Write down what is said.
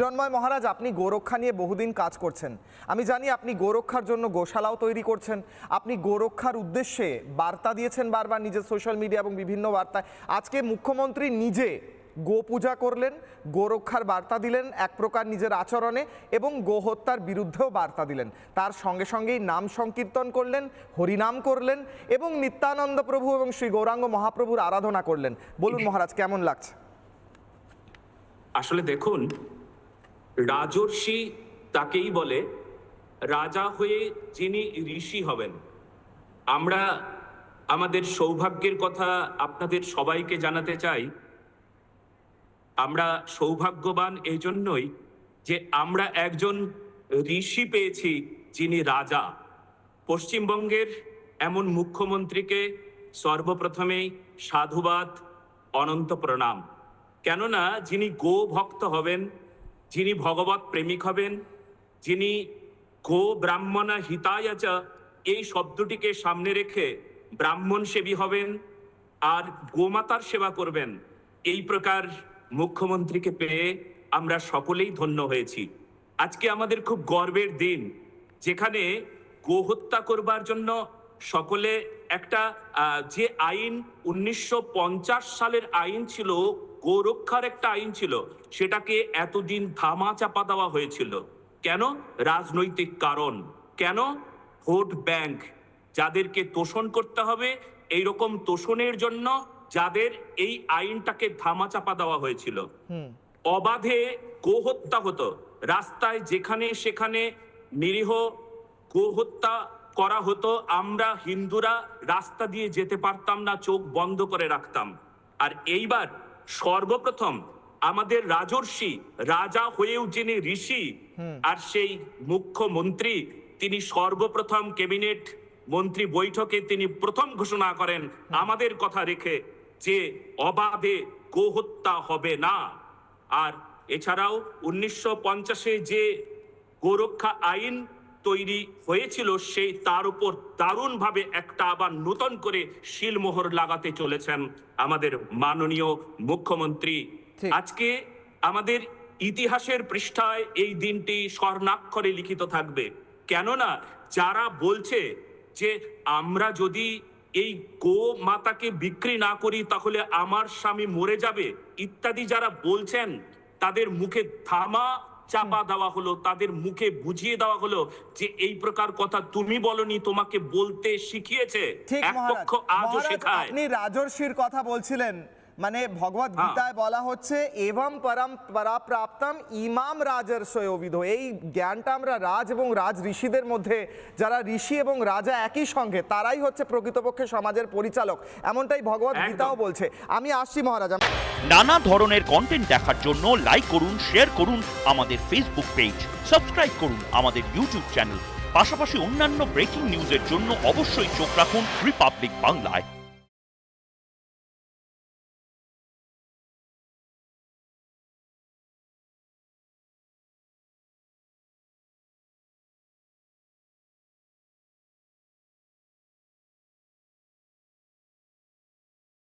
জন্ময় মহারাজ, আপনি গোরক্ষা নিয়ে বহুদিন কাজ করছেন। আমি জানি আপনি গোরক্ষার জন্য গোশালাও তৈরি করছেন। আপনি গোরক্ষার উদ্দেশ্যে বার্তা দিয়েছেন বারবার নিজের সোশ্যাল মিডিয়া এবং বিভিন্ন বার্তায়। আজকে মুখ্যমন্ত্রী নিজে গো পূজা করলেন, গোরক্ষার বার্তা দিলেন এক প্রকার নিজের আচরণে, এবং গোহত্যার বিরুদ্ধেও বার্তা দিলেন। তার সঙ্গে সঙ্গেই নাম সংকীর্তন করলেন, হরিনাম করলেন এবং নিত্যানন্দ প্রভু এবং শ্রী গৌরাঙ্গ মহাপ্রভুর আরাধনা করলেন। বলুন মহারাজ, কেমন লাগছে? আসলে দেখুন, রাজর্ষি তাকেই বলে, রাজা হয়ে যিনি ঋষি হবেন। আমরা আমাদের সৌভাগ্যের কথা আপনাদের সবাইকে জানাতে চাই। আমরা সৌভাগ্যবান এই জন্যই যে আমরা একজন ঋষি পেয়েছি যিনি রাজা। পশ্চিমবঙ্গের এমন মুখ্যমন্ত্রীকে সর্বপ্রথমেই সাধুবাদ, অনন্ত প্রণাম। কেননা যিনি গো ভক্ত হবেন, যিনি ভগবত প্রেমিক হবেন, যিনি গো ব্রাহ্মণ হিতায় চ এই শব্দটিকে সামনে রেখে ব্রাহ্মণ সেবী হবেন আর গোমাতার সেবা করবেন, এই প্রকার মুখ্যমন্ত্রীকে পেয়ে আমরা সকলেই ধন্য হয়েছি। আজকে আমাদের খুব গর্বের দিন, যেখানে গোহত্যা করবার জন্য সকলে একটা যে আইন 1950 সালের আইন ছিল, গোরক্ষার একটা আইন ছিল, সেটাকে এতদিন ধামা চাপা দেওয়া হয়েছিল। কেন? রাজনৈতিক কারণ। কেন? ভোট ব্যাংক, যাদেরকে তোষণ করতে হবে, এইরকম তোষণের জন্য যাদের এই আইনটাকে ধামা চাপা দেওয়া হয়েছিল। অবাধে গোহত্যা হতো, রাস্তায় যেখানে সেখানে নিরীহ গোহত্যা করা হতো। আমরা হিন্দুরা রাস্তা দিয়ে যেতে পারতাম না, চোখ বন্ধ করে রাখতাম। আর এইবার সর্বপ্রথম আমাদের রাজর্ষি, রাজা হয়েও যিনি ঋষি, আর সেই মুখ্যমন্ত্রী, তিনি সর্বপ্রথম ক্যাবিনেট মন্ত্রী বৈঠকে তিনি প্রথম ঘোষণা করেন আমাদের কথা রেখে যে অবাধে গোহত্যা হবে না। আর এছাড়াও 1950-এ যে গোরক্ষা আইন তৈরি হয়েছিল, সেই তার উপর দারুণভাবে একটা আবার নতুন করে শিলমোহর লাগাতে চলেছেন আমাদের মাননীয় মুখ্যমন্ত্রী। আজকে আমাদের ইতিহাসের পৃষ্ঠায় এই দিনটি স্বর্ণাক্ষরে লিখিত থাকবে। কেননা যারা বলছে যে আমরা যদি এই গো মাতাকে বিক্রি না করি তাহলে আমার স্বামী মরে যাবে ইত্যাদি যারা বলছেন, তাদের মুখে ধামা চাপা দেওয়া হলো, তাদের মুখে বুঝিয়ে দেওয়া হলো যে এই প্রকার কথা তুমি বলনি, তোমাকে বলতে শিখিয়েছে এক পক্ষ, আজও শেখায়। আপনি রাজর্ষির কথা বলছিলেন, মানে ভগবত গীতায় বলা হচ্ছে এবং পরম পরাপ্রাপ্তম ইমাম রাজর্ষয়ো বিদো। এই জ্ঞানটা আমরা রাজ এবং রাজ ঋষিদের মধ্যে, যারা ঋষি এবং রাজা একই সঙ্গে, তারাই হচ্ছে প্রকৃতপক্ষে সমাজের পরিচালক, এমনটাই ভগবত গীতাও বলছে। আমি আসছি মহারাজ। নানা ধরনের কন্টেন্ট দেখার জন্য লাইক করুন, শেয়ার করুন আমাদের ফেসবুক পেজ, সাবস্ক্রাইব করুন আমাদের ইউটিউব চ্যানেল। পাশাপাশি অন্যান্য ব্রেকিং নিউজের জন্য অবশ্যই চোখ রাখুন রিপাবলিক বাংলায়।